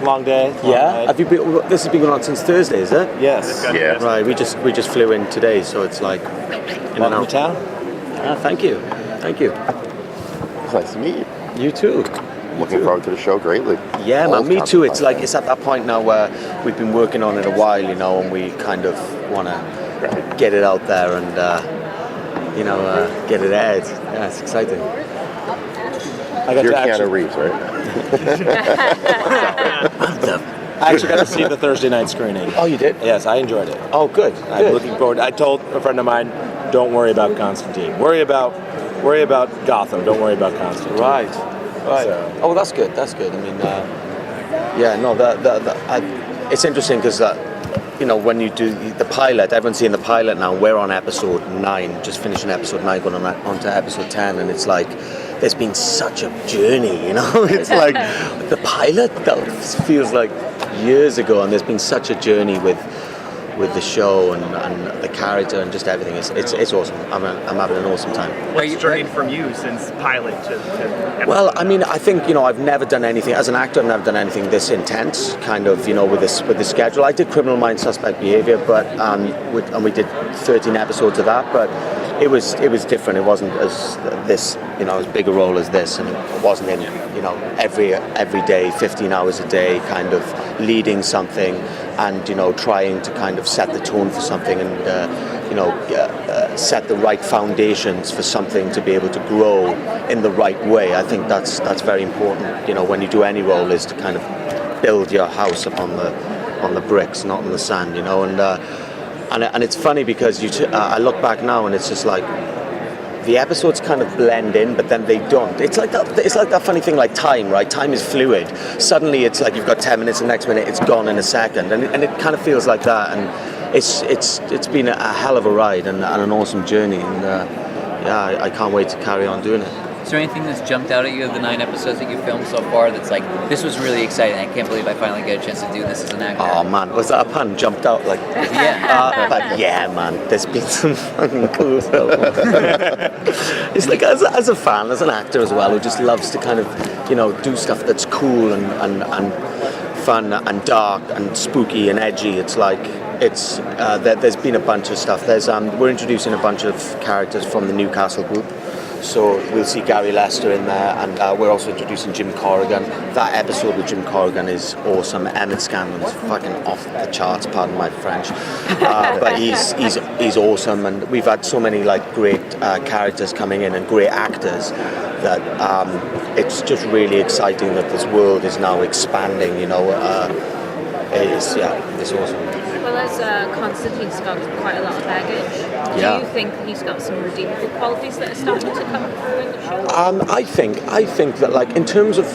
Long day. Yeah. Have you been? This has been going on since Thursday, is it? Yes. Yeah. Right. We just flew in today, so it's like in and Welcome out. to town. Thank you. It's nice to meet you. You too. Looking forward to the show greatly. Yeah, man. Always Me too. It's contemplate. like it's at that point now where we've been working on it a while, and we kind of want to get it out there and get it aired. Yeah, it's exciting. You're Keanu Reeves, right? I actually got to see the Thursday night screening. Oh, you did? Yes, I enjoyed it. Oh, good. I'm looking forward. I told a friend of mine, don't worry about Constantine. Worry about Gotham. Don't worry about Constantine. Right. So. Oh, that's good. I mean, it's interesting because when you do the pilot, everyone's seeing the pilot now. We're on episode 9, just finishing episode 9, going on to episode 10, and it's like there's been such a journey. It's like the pilot that feels like years ago, and there's been such a journey with the show and the character and just everything. It's awesome. I'm having an awesome time. What's journeyed from you since pilot to Well, I mean, I think I've never done anything as an actor. I've never done anything this intense, kind of with the schedule. I did Criminal Minds Suspect Behavior, but we did 13 episodes of that, but it was different. It wasn't as as big a role as this, and it wasn't in every day, 15 hours a day, kind of leading something and trying to kind of set the tone for something and set the right foundations for something to be able to grow in the right way. I think that's very important. When you do any role, is to kind of build your house upon the bricks, not on the sand. And it's funny because I look back now and it's just like the episodes kind of blend in, but then they don't. It's like that funny thing like time, right? Time is fluid. Suddenly it's like you've got 10 minutes, the next minute it's gone in a second, and it kind of feels like that. And it's been a hell of a ride and an awesome journey, and I can't wait to carry on doing it. Is there anything that's jumped out at you of the 9 episodes that you've filmed so far that's like, this was really exciting, I can't believe I finally get a chance to do this as an actor? Oh man, was that a pun? Jumped out like... Yeah. But yeah, man, there's been some fucking cool stuff. It's like, as a fan, as an actor as well, who just loves to kind of, do stuff that's cool and fun and dark and spooky and edgy. It's like, there's been a bunch of stuff. We're introducing a bunch of characters from the Newcastle group. So we'll see Gary Lester in there, and we're also introducing Jim Corrigan. That episode with Jim Corrigan is awesome. Emmett Scanlon's fucking off the charts, pardon my French, but he's awesome. And we've had so many great characters coming in and great actors that it's just really exciting that this world is now expanding. It's awesome. Well, as Constantine's got quite a lot of baggage, do you think he's got some redeemable qualities that are starting to come through in the show? I think that in terms of,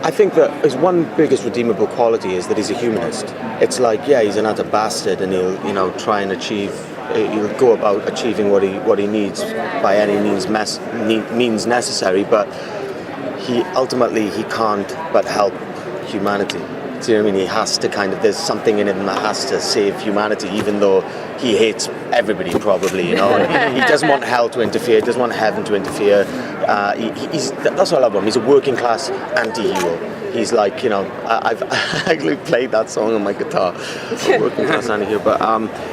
I think that his one biggest redeemable quality is that he's a humanist. It's like, he's an utter bastard, and he'll try and achieve. He'll go about achieving what he needs by any means necessary, but he can't but help humanity. Do you know what I mean? He has to there's something in him that has to save humanity, even though he hates everybody probably, And he doesn't want hell to interfere, he doesn't want heaven to interfere. That's what I love about him. He's a working class anti-hero. He's like, I've actually played that song on my guitar, a working class anti-hero, but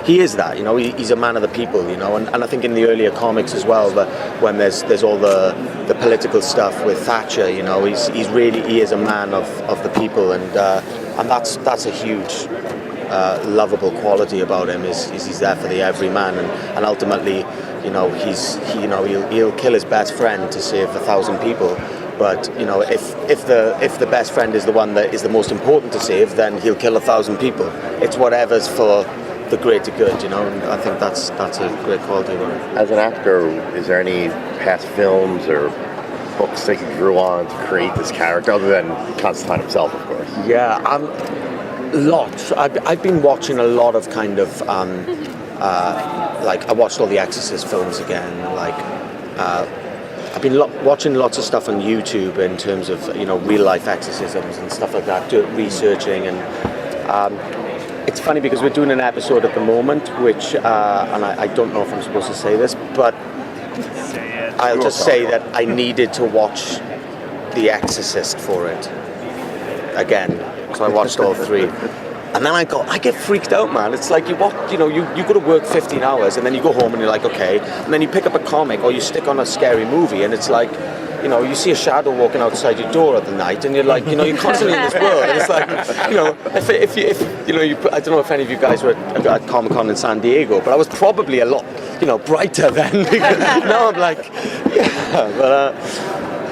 he is that, he's a man of the people, and I think in the earlier comics as well, that when there's all the political stuff with Thatcher, he is a man of the people, and that's a huge lovable quality about him, is he's there for the everyman, and ultimately, he'll kill his best friend to save 1,000 people. But if the best friend is the one that is the most important to save, then he'll kill 1,000 people. It's whatever's for the greater good, And I think that's a great quality about it. As an actor, is there any past films or books that you drew on to create this character, other than Constantine himself, of course? Yeah, lots. I've been watching a lot of kind of I watched all the Exorcist films again. I've been watching lots of stuff on YouTube in terms of real life exorcisms and stuff like that, researching, and it's funny because we're doing an episode at the moment which and I don't know if I'm supposed to say this, but I'll just say that I needed to watch The Exorcist for it. again. So I watched all 3. And then I get freaked out, man. It's like you go to work 15 hours and then you go home and you're like, okay. And then you pick up a comic or you stick on a scary movie and it's like, you see a shadow walking outside your door at the night and you're like, you're constantly in this world. And it's like, if I don't know if any of you guys were at Comic-Con in San Diego, but I was probably a lot, brighter then. Because now I'm like,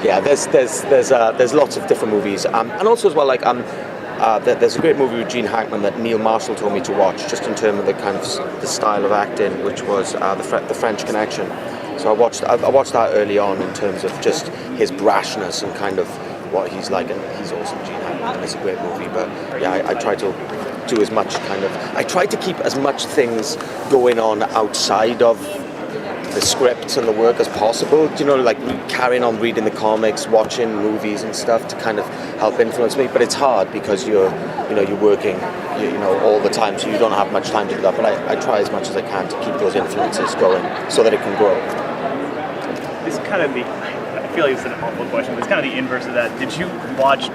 yeah. But there's lots of different movies. And also as well, like, there's a great movie with Gene Hackman that Neil Marshall told me to watch, just in terms of the kind of the style of acting, which was the French Connection. So I watched that early on in terms of just his brashness and kind of what he's like, and he's awesome, Gene Hackman, and it's a great movie. But yeah, I try to do as much I try to keep as much things going on outside of the scripts and the work as possible, like carrying on reading the comics, watching movies and stuff to kind of help influence me. But it's hard because you're working, all the time, so you don't have much time to do that. But I try as much as I can to keep those influences going so that it can grow. This kind of I feel like it's an awful question, but it's kind of the inverse of that. Did you watch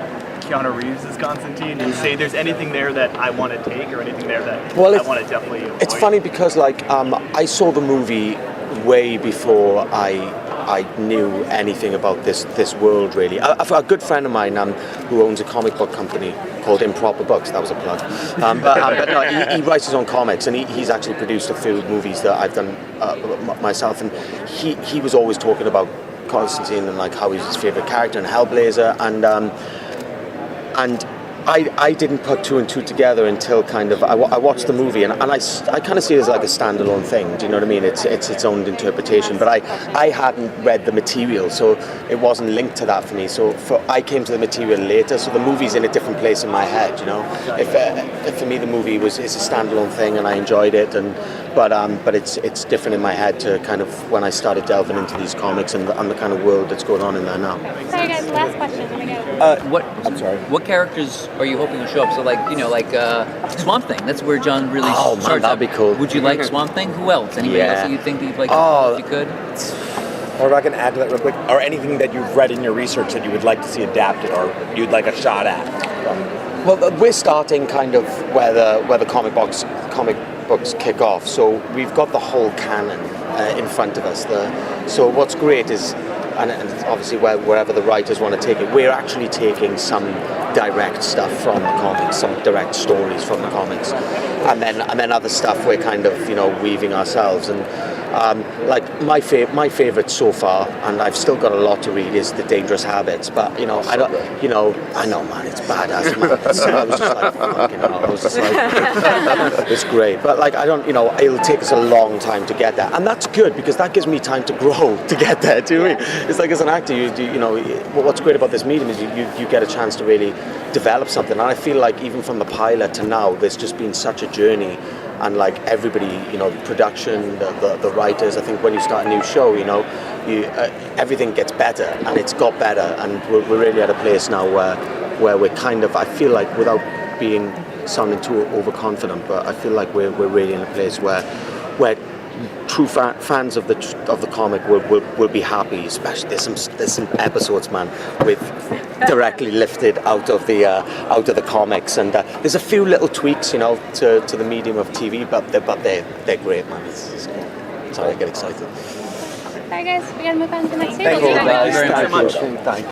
Keanu Reeves as Constantine and say there's anything there that I want to take or anything there that I want to definitely avoid? It's funny because I saw the movie way before I knew anything about this world, really. A good friend of mine who owns a comic book company called Improper Books, that was a plug, but no, he writes his own comics, and he's actually produced a few movies that I've done myself, and he was always talking about Constantine and like how he's his favourite character and Hellblazer, and I didn't put 2 and 2 together until kind of I watched the movie, and I kind of see it as like a standalone thing. Do you know what I mean? It's its own interpretation, but I hadn't read the material, so it wasn't linked to that for me. So I came to the material later, so the movie's in a different place in my head. If for me the movie is a standalone thing and I enjoyed it, but it's different in my head to kind of when I started delving into these comics and the kind of world that's going on in there now. Sorry guys, last question. Let me go. I'm sorry. What characters are you hoping will show up? So like Swamp Thing. That's where John really starts. Man, that'd be cool. Would you like Swamp Thing? Who else? Anybody else that you think that you'd like if you could? Or if I can add to that real quick, or anything that you've read in your research that you would like to see adapted or you'd like a shot at? Well, we're starting kind of where the comic books kick off. So we've got the whole canon in front of us. So what's great is, and obviously wherever the writers want to take it, we're actually taking some direct stuff from the comics, some direct stories from the comics, and then other stuff we're kind of weaving ourselves. And like my favorite so far, and I've still got a lot to read, is The Dangerous Habits. But I know, man, it's badass, man. I was just like, I was just like, it's great. But like, it'll take us a long time to get there, and that's good because that gives me time to grow to get there. Do you know what I mean? It's like as an actor, what's great about this medium is you get a chance to really develop something, and I feel like even from the pilot to now, there's just been such a journey. And like everybody, production, the writers, I think when you start a new show, everything gets better, and it's got better, and we're really at a place now where we're kind of, I feel like, without sounding too overconfident, but I feel like we're really in a place where true fans of the comic will be happy. Especially there's some episodes, man, with directly lifted out of the comics, and there's a few little tweaks, to the medium of TV, but they're great, man. It's cool. Sorry, I get excited. All right, guys, we gotta move on to the next table. Thank you, guys. Thank you very much. Thank you.